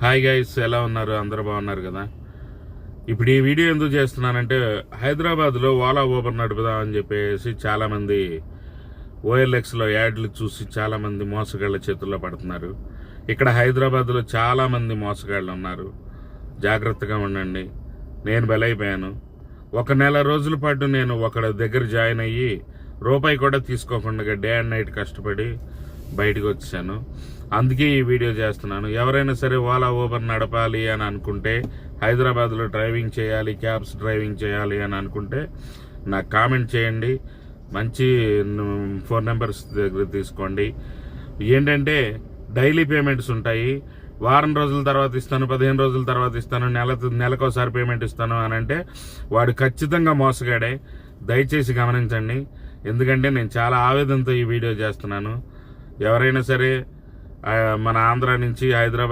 Hi guys, ఎలా ఉన్నారు? అందరూ బాగున్నారు కదా? ఇప్పుడు ఈ వీడియో ఎందుకు చేస్తున్నానంటే, హైదరాబాద్లో ఓలా ఊబర్ నడుపుదామని చెప్పేసి చాలామంది ఓఎల్ఎక్స్లో యాడ్లు చూసి చాలామంది మోసగాళ్ళ చేతుల్లో పడుతున్నారు. ఇక్కడ హైదరాబాద్లో చాలామంది మోసగాళ్ళు ఉన్నారు. జాగ్రత్తగా ఉండండి. నేను బలైపోయాను. 1 నెల రోజుల పాటు నేను ఒకడి దగ్గర జాయిన్ అయ్యి రూపాయి కూడా తీసుకోకుండా డే అండ్ నైట్ కష్టపడి బయటకు వచ్చాను. అందుకే ఈ వీడియో చేస్తున్నాను. ఎవరైనా సరే ఓలా ఊబర్ నడపాలి అని అనుకుంటే, హైదరాబాద్లో డ్రైవింగ్ చేయాలి, క్యాబ్స్ డ్రైవింగ్ చేయాలి అని అనుకుంటే నాకు కామెంట్ చేయండి. మంచి ఫోన్ నెంబర్స్ దగ్గర తీసుకోండి. ఏంటంటే డైలీ పేమెంట్స్ ఉంటాయి. వారం రోజుల తర్వాత ఇస్తాను, 15 రోజుల తర్వాత ఇస్తాను, నెలకోసారి పేమెంట్ ఇస్తాను అని అంటే వాడు ఖచ్చితంగా మోసగాడే. దయచేసి గమనించండి. ఎందుకంటే నేను చాలా ఆవేదనతో ఈ వీడియో చేస్తున్నాను. ఎవరైనా సరే మన ఆంధ్ర నుంచి హైదరాబాద్